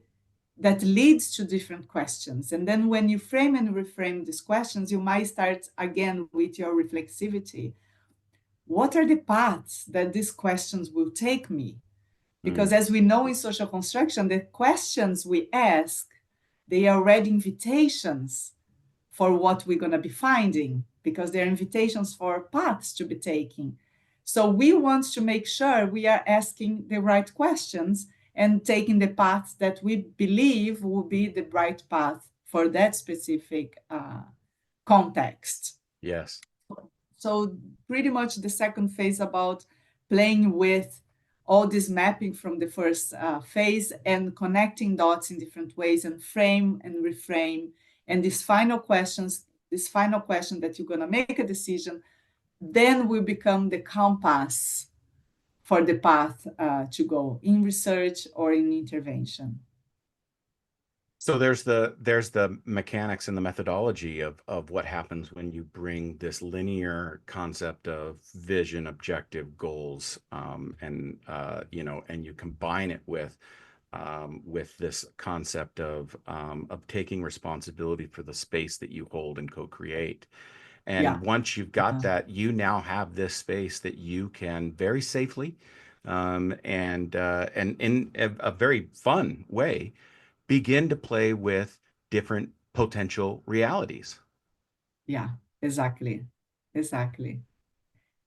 that leads to different questions. And then when you frame and reframe these questions, you might start again with your reflexivity. What are the paths that these questions will take me? Because Mm, as we know in social construction, the questions we ask, they are already invitations for what we're going to be finding, because they're invitations for paths to be taken. So we want to make sure we are asking the right questions and taking the paths that we believe will be the right path for that specific context. yes. So pretty much the second phase about playing with all this mapping from the first phase and connecting dots in different ways and frame and reframe. And this final question that you're going to make a decision, then will become the compass for the path to go in research or in intervention. So there's the mechanics and the methodology of what happens when you bring this linear concept of vision, objective, goals, and and you combine it with this concept of taking responsibility for the space that you hold and co-create. And Yeah. once you've got that, you now have this space that you can very safely and in a very fun way begin to play with different potential realities. Yeah, exactly. Exactly.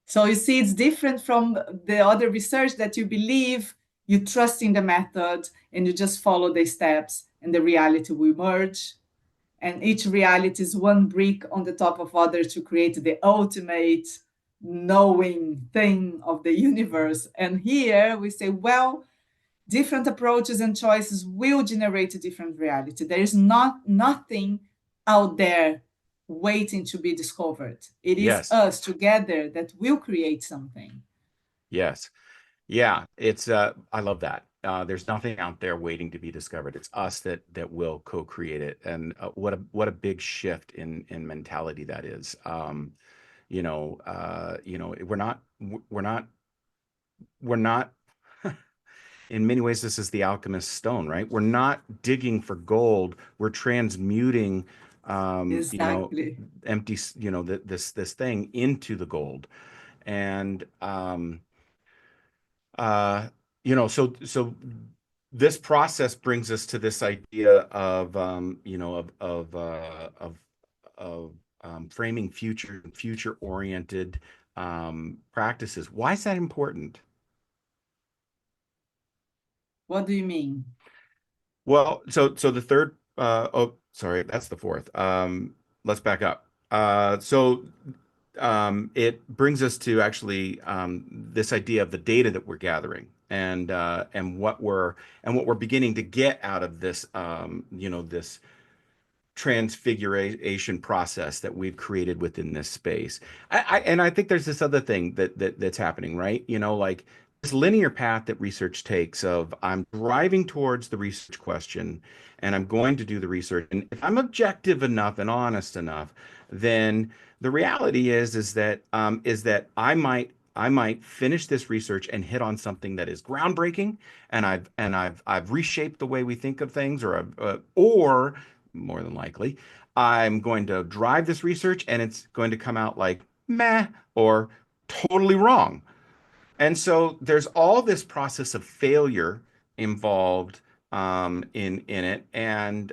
So you see, it's different from the other research that you believe, you trust in the method, and you just follow the steps, and the reality will emerge. And each reality is one brick on the top of other to create the ultimate knowing thing of the universe. And here we say, well, different approaches and choices will generate a different reality. There is nothing out there waiting to be discovered. It is Yes, us together that will create something. yes. Yeah, it's I love that. There's nothing out there waiting to be discovered. It's us that will co-create it. And what a big shift in mentality that is. We're not in many ways this is the alchemist's stone, right? We're not digging for gold. We're transmuting you know Exactly. empty this thing into the gold. And Uh, so this process brings us to this idea of framing future oriented practices. Why is that important? What do you mean? Well, so the third, oh, sorry, that's the fourth. Let's back up. It brings us to actually this idea of the data that we're gathering and what we're beginning to get out of this, this transfiguration process that we've created within this space. And I think there's this other thing that's happening, right? Like this linear path that research takes of I'm driving towards the research question and I'm going to do the research. And if I'm objective enough and honest enough, then the reality is that I might finish this research and hit on something that is groundbreaking, and I've reshaped the way we think of things, or more than likely, I'm going to drive this research and it's going to come out like meh or totally wrong. And so there's all this process of failure involved in it, and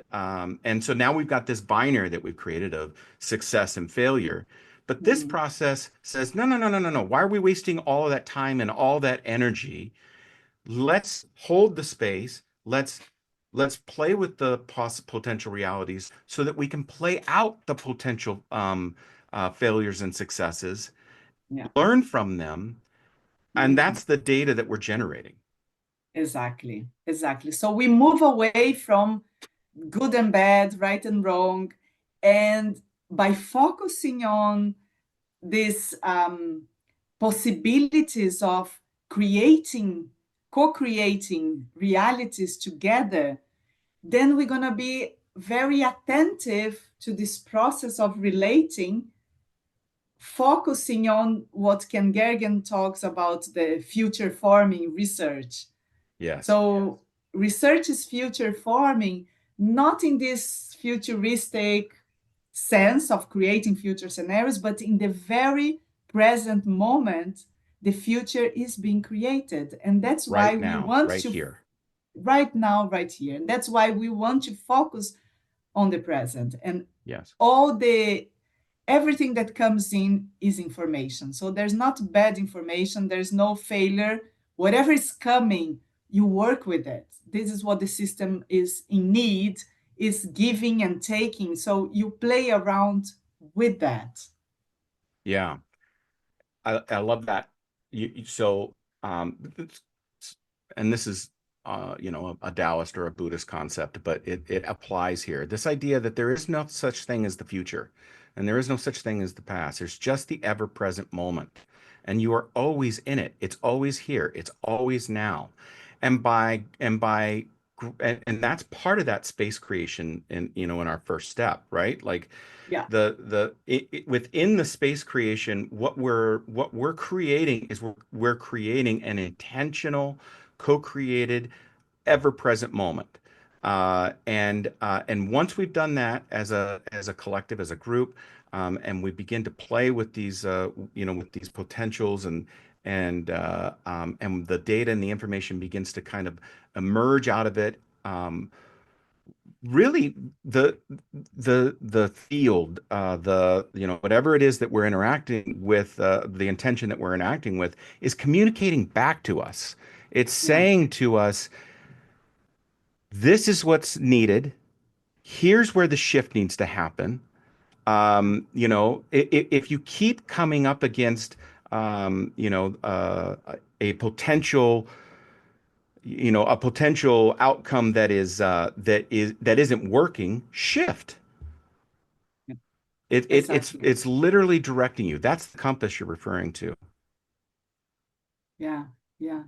so now we've got this binary that we've created of success and failure. But this Mm, process says, no, no, no, no, no, no. Why are we wasting all of that time and all that energy? Let's hold the space. Let's play with the potential realities so that we can play out the potential failures and successes, yeah, learn from them, and mm, that's the data that we're generating. exactly, exactly. So we move away from good and bad, right and wrong, and by focusing on these possibilities of creating, co-creating realities together, then we're going to be very attentive to this process of relating, focusing on what Ken Gergen talks about, the future forming research. Yes, So research is future forming, not in this futuristic sense of creating future scenarios, but in the very present moment, the future is being created. And that's why right we now, want right to, here. right now, right here. And that's why we want to focus on the present. And Yes, all the everything that comes in is information. So there's not bad information, there's no failure. Whatever is coming, you work with it. This is what the system is in need, is giving and taking. So you play around with that. yeah. I love that. So, and this is, a Taoist or a Buddhist concept, but it applies here. This idea that there is no such thing as the future, and there is no such thing as the past. There's just the ever-present moment, and you are always in it. It's always here. It's always now, and that's part of that space creation in our first step, right? Like Yeah, within the space creation, what we're creating is we're creating an intentional, co-created, ever-present moment. And once we've done that as a collective, as a group, and we begin to play with these potentials, and the data and the information begins to kind of emerge out of it. Really, the field, whatever it is that we're interacting with, the intention that we're interacting with, is communicating back to us. It's yeah, saying to us, this is what's needed. Here's where the shift needs to happen. If you keep coming up against, a potential outcome that isn't working, shift. yeah, It's exactly. it's literally directing you. That's the compass you're referring to. Yeah, yeah.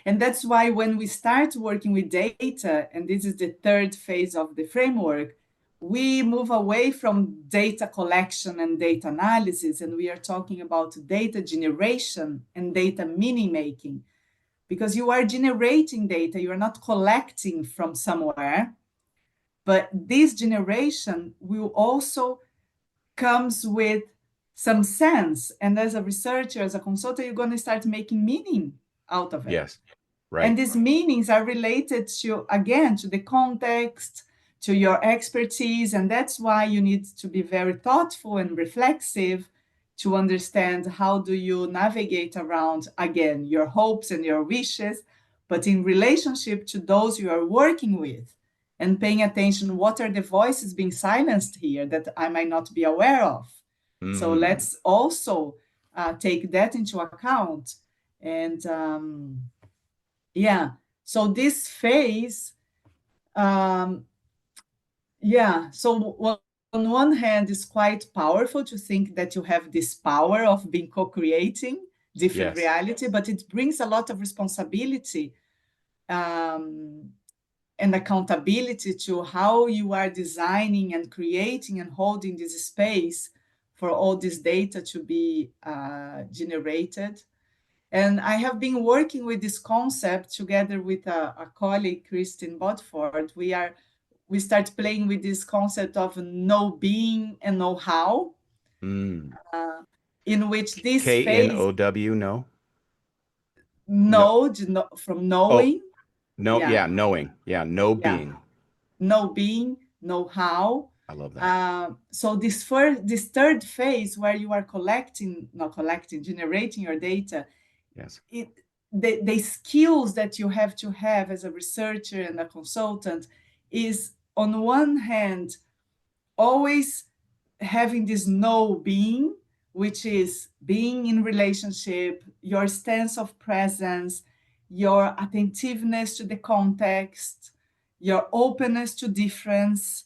And that's why when we start working with data, and this is the third phase of the framework, we move away from data collection and data analysis, and we are talking about data generation and data meaning making. Because you are generating data, you are not collecting from somewhere, but this generation will also comes with some sense. And as a researcher, as a consultant, you're going to start making meaning out of it. Yes, And right. these meanings are related to, again, to the context, to your expertise. And that's why you need to be very thoughtful and reflexive to understand how do you navigate around, again, your hopes and your wishes, but in relationship to those you are working with. and paying attention, what are the voices being silenced here that I might not be aware of? So Mm. let's also take that into account. And yeah, so this phase, um, yeah, so on one hand, it's quite powerful to think that you have this power of being co-creating different Yes. reality, but it brings a lot of responsibility and accountability to how you are designing and creating and holding this space for all this data to be generated. And I have been working with this concept together with a colleague, Christine Bodford. We start playing with this concept of know being and know how, Mm. in which this phase K-N-O-W, no? No. know from Oh, knowing, no. yeah, Yeah, knowing. Yeah, no yeah, being. know being, know how. I love that. So this third phase where you are collecting, not collecting, generating your data, Yes. it the skills that you have to have as a researcher and a consultant is on one hand always having this know being, which is being in relationship, your stance of presence, your attentiveness to the context, your openness to difference.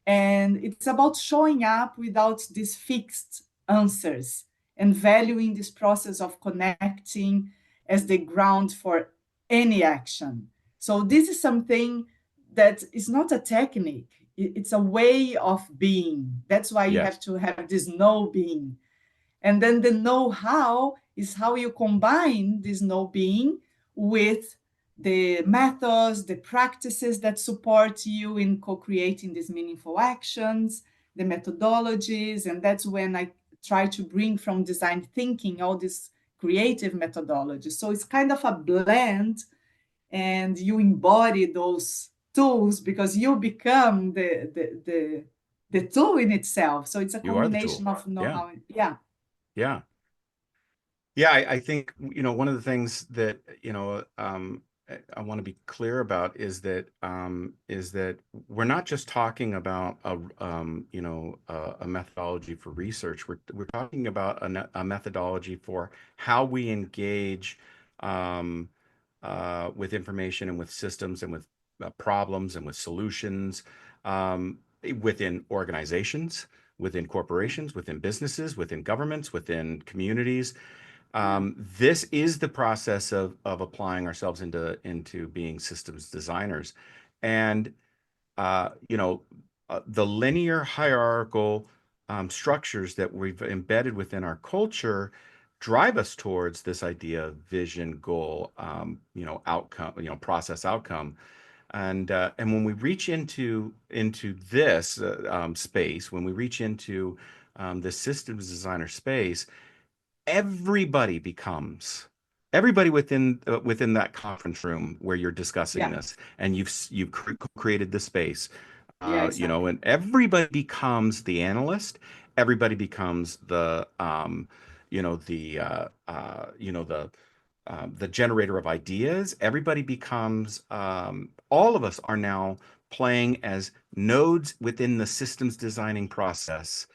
And it's about showing up without these fixed answers and valuing this process of connecting as the ground for any action. So, this is something that is not a technique, it's a way of being. That's why you Yes. have to have this know being. And then the know how is how you combine this know being with the methods, the practices that support you in co creating these meaningful actions, the methodologies. And that's when I try to bring from design thinking all these creative methodologies. So it's kind of a blend, and you embody those tools because you become the tool in itself. So it's a You are the tool. combination of Yeah. know-how. Yeah. Yeah. Yeah, I think, one of the things that, I want to be clear about is that we're not just talking about a methodology for research. We're talking about a methodology for how we engage um, with information and with systems and with problems and with solutions within organizations, within corporations, within businesses, within governments, within communities. Yeah. This is the process of applying ourselves into being systems designers, and the linear hierarchical structures that we've embedded within our culture drive us towards this idea of vision, goal, outcome, process, outcome. And when we reach into this space, when we reach into the systems designer space, everybody becomes everybody within that conference room where you're discussing Yeah. this, and you've created the space, Yeah. Exactly. and everybody becomes the analyst. Everybody becomes the generator of ideas. Everybody becomes all of us are now playing as nodes within the systems designing process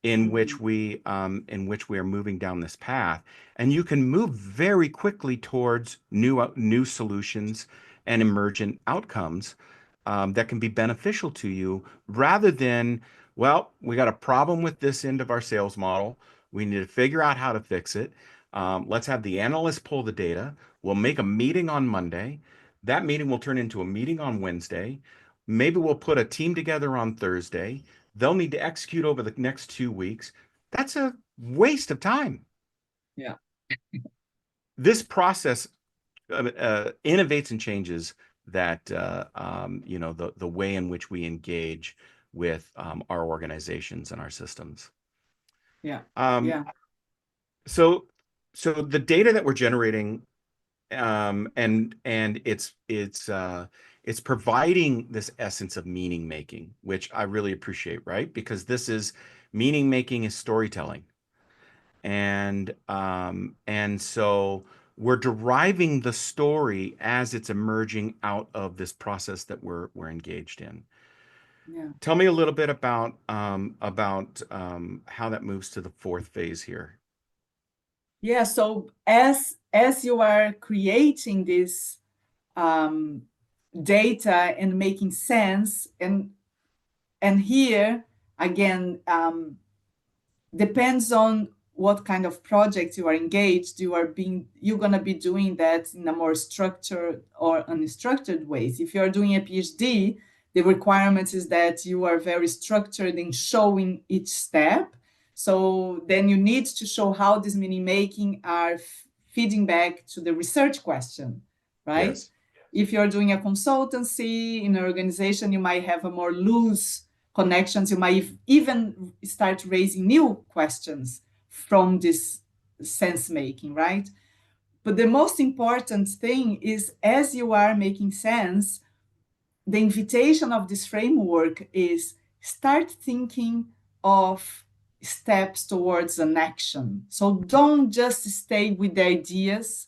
Mhm. in which we are moving down this path. And you can move very quickly towards new solutions and emergent outcomes that can be beneficial to you, rather than, well, we got a problem with this end of our sales model. We need to figure out how to fix it. Let's have the analyst pull the data. We'll make a meeting on Monday. That meeting will turn into a meeting on Wednesday. Maybe we'll put a team together on Thursday. They'll need to execute over the next 2 weeks. That's a waste of time. Yeah. This process innovates and changes that the way in which we engage with our organizations and our systems. Yeah. Um, Yeah. so so the data that we're generating, and it's providing this essence of meaning making, which I really appreciate, right? Because this is meaning making is storytelling. And so we're deriving the story as it's emerging out of this process that we're engaged in. Yeah. Tell me a little bit about how that moves to the fourth phase here. Yeah. So as you are creating this data and making sense, and here again, depends on what kind of project you are engaged. You're going to be doing that in a more structured or unstructured ways. If you're doing a PhD, the requirement is that you are very structured in showing each step. So then you need to show how this meaning making are feeding back to the research question, right? Yes. If you're doing a consultancy in an organization, you might have a more loose connections. You might even start raising new questions from this sense making, right? But the most important thing is, as you are making sense, the invitation of this framework is start thinking of steps towards an action. So don't just stay with the ideas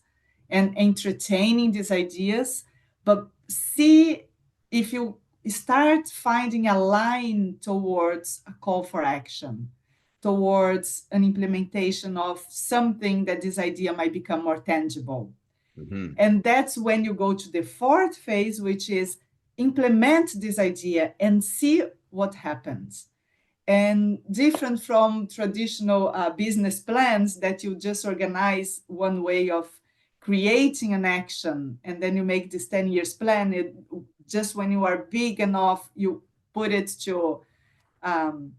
and entertaining these ideas, but see if you start finding a line towards a call for action, towards an implementation of something that this idea might become more tangible. Mm-hmm. And that's when you go to the fourth phase, which is implement this idea and see what happens. And different from traditional business plans that you just organize one way of creating an action and then you make this 10 years plan. Just when you are big enough, you put it um,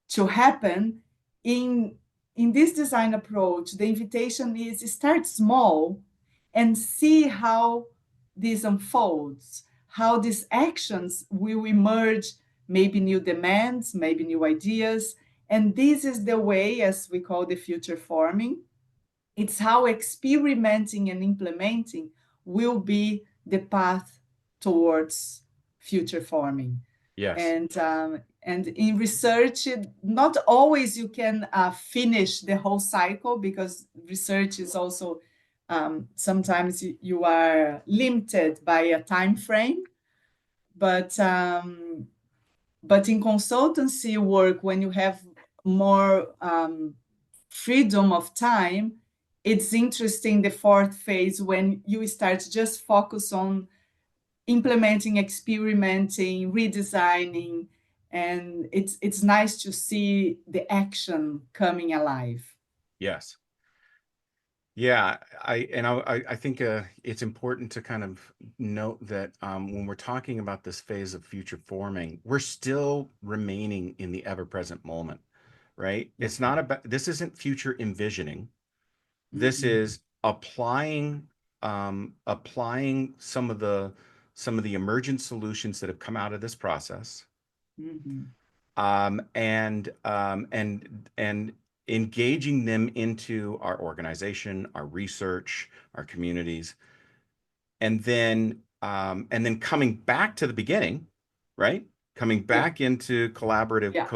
to happen. In this design approach, the invitation is start small and see how this unfolds, how these actions will emerge, maybe new demands, maybe new ideas. And this is the way, as we call the future forming. It's how experimenting and implementing will be the path towards future forming. Yes. And in research, not always you can finish the whole cycle, because research is also sometimes you are limited by a time frame. But in consultancy work, when you have more freedom of time, it's interesting the fourth phase when you start just focus on implementing, experimenting, redesigning, and it's nice to see the action coming alive. Yes. Yeah, I think it's important to kind of note that when we're talking about this phase of future forming, we're still remaining in the ever-present moment, right? Yeah. It's not about, this isn't future envisioning. This Mhm. is applying some of the emergent solutions that have come out of this process, Mhm. and engaging them into our organization, our research, our communities, and then coming back to the beginning, right? Coming Yeah. back into collaborative Yeah.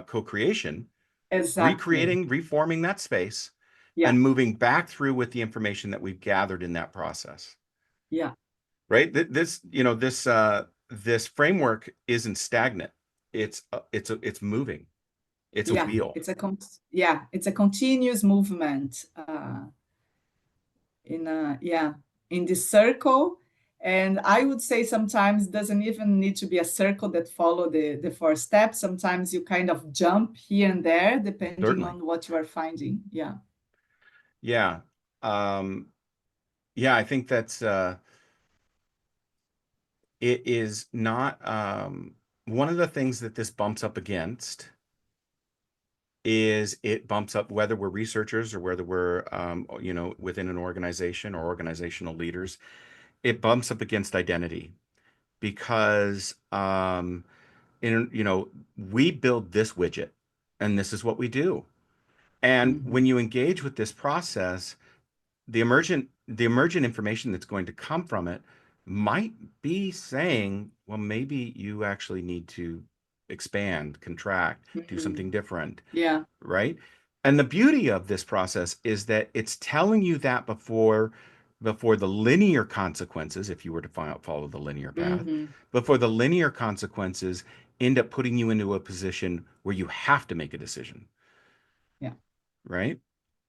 co-creation, Exactly. recreating, reforming that space, Yeah. and moving back through with the information that we've gathered in that process, Yeah. right? This framework isn't stagnant. It's moving. It's a Yeah. wheel. It's a continuous movement in this circle. And I would say sometimes it doesn't even need to be a circle that follow the four steps. Sometimes you kind of jump here and there depending Certainly. on what you are finding. Yeah. Yeah. Um, yeah, I think that's it is not one of the things that this bumps up against is it bumps up whether we're researchers or whether we're within an organization or organizational leaders, it bumps up against identity because we build this widget and this is what we do. And Mhm. when you engage with this process, the emergent information that's going to come from it might be saying, well, maybe you actually need to expand, contract, do Mhm. something different, Yeah. right? And the beauty of this process is that it's telling you that before the linear consequences, if you were to follow the linear path, Hmm. before the linear consequences end up putting you into a position where you have to make a decision, Yeah. right?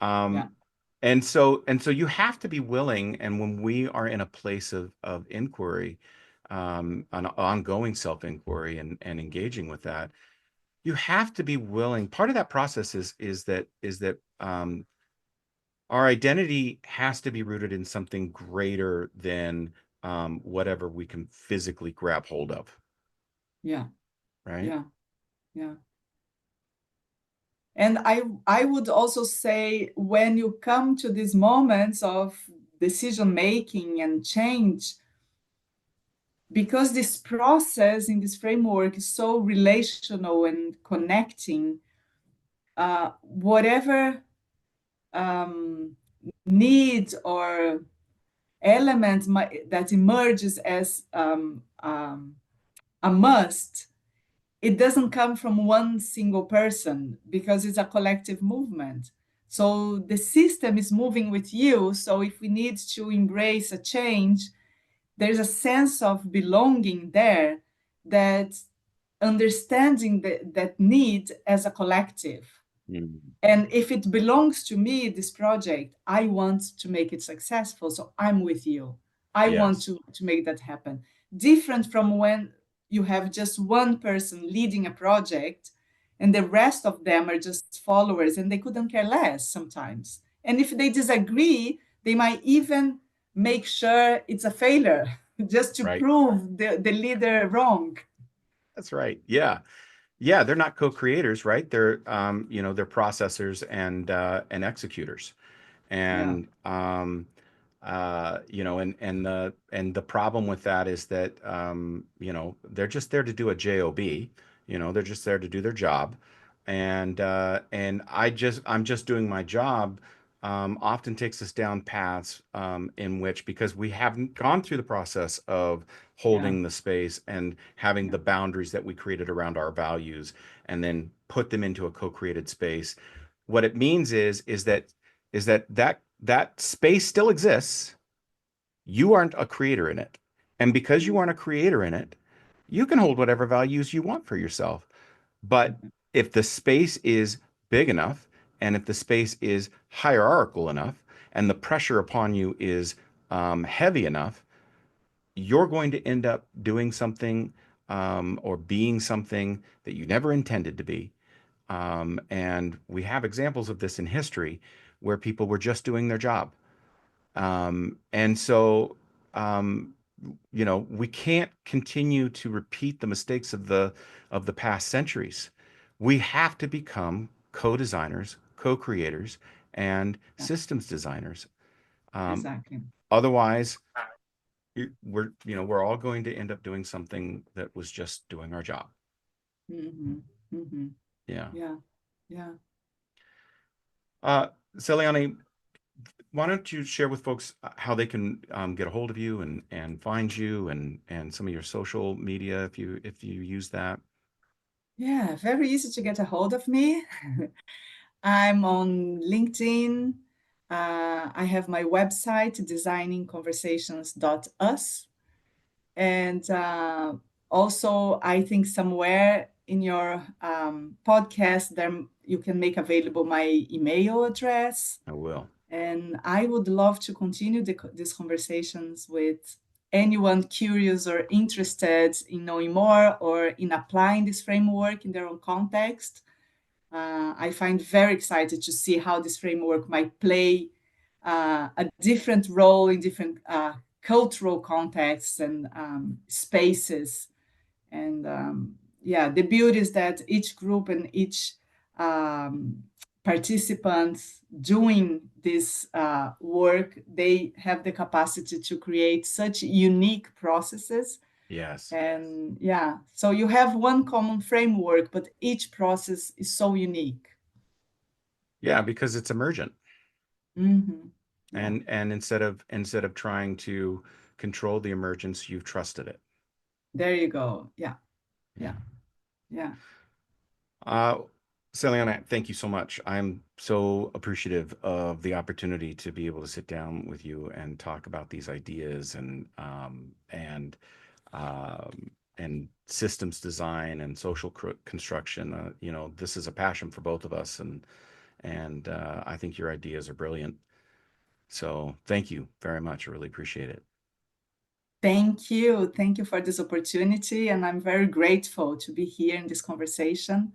Yeah. Um, and so you have to be willing, and when we are in a place of inquiry, an ongoing self-inquiry and engaging with that, you have to be willing. Part of that process is that our identity has to be rooted in something greater than whatever we can physically grab hold of, Yeah. right? Yeah. Yeah. And I would also say when you come to these moments of decision making and change, because this process in this framework is so relational and connecting, whatever um, need or element that emerges as a must, it doesn't come from one single person because it's a collective movement. So the system is moving with you. So if we need to embrace a change, there's a sense of belonging there, that understanding that need as a collective. Mm. And if it belongs to me, this project, I want to make it successful. So I'm with you. I want Yes, to make that happen. Different from when you have just one person leading a project and the rest of them are just followers and they couldn't care less sometimes. And if they disagree, they might even make sure it's a failure just to right. prove the leader wrong. That's right. Yeah. Yeah, they're not co-creators, right? They're processors and executors. Yeah, And and the problem with that is that they're just there to do a job. They're just there to do their job, and I'm just doing my job. Often takes us down paths in which, because we haven't gone through the process of yeah, holding the space and having yeah, the boundaries that we created around our values, and then put them into a co-created space. What it means is that space still exists. You aren't a creator in it. And because you aren't a creator in it, you can hold whatever values you want for yourself. But if the space is big enough, and if the space is hierarchical enough, and the pressure upon you is heavy enough, you're going to end up doing something or being something that you never intended to be. And we have examples of this in history where people were just doing their job. And so, um, we can't continue to repeat the mistakes of the past centuries. We have to become co-designers, co-creators, and yeah, systems designers. Um, exactly. Otherwise, we're all going to end up doing something that was just doing our job. Hmm. Hmm. Yeah. Yeah, yeah. Uh, Celiane, why don't you share with folks how they can get a hold of you and find you and some of your social media if you use that? Yeah, very easy to get a hold of me. I'm on LinkedIn. I have my website, designingconversations.us. And also, I think somewhere in your podcast, there you can make available my email address. I will. And I would love to continue these conversations with anyone curious or interested in knowing more or in applying this framework in their own context. I find very excited to see how this framework might play a different role in different cultural contexts and spaces. And yeah, the beauty is that each group and each um, participant doing this work, they have the capacity to create such unique processes. Yes. And yeah, so you have one common framework, but each process is so unique. Yeah, because it's emergent. Hmm. Yeah, And instead of trying to control the emergence, you've trusted it. there you go. Yeah, Yeah. yeah, yeah. Uh, Celiane, thank you so much. I'm so appreciative of the opportunity to be able to sit down with you and talk about these ideas and systems design and social construction. This is a passion for both of us, and I think your ideas are brilliant. So thank you very much. I really appreciate it. Thank you. Thank you for this opportunity. And I'm very grateful to be here in this conversation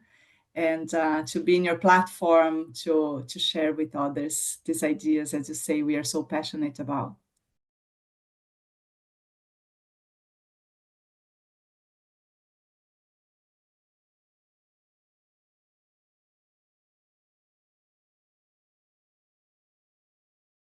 and to be in your platform to share with others these ideas, as you say, we are so passionate about.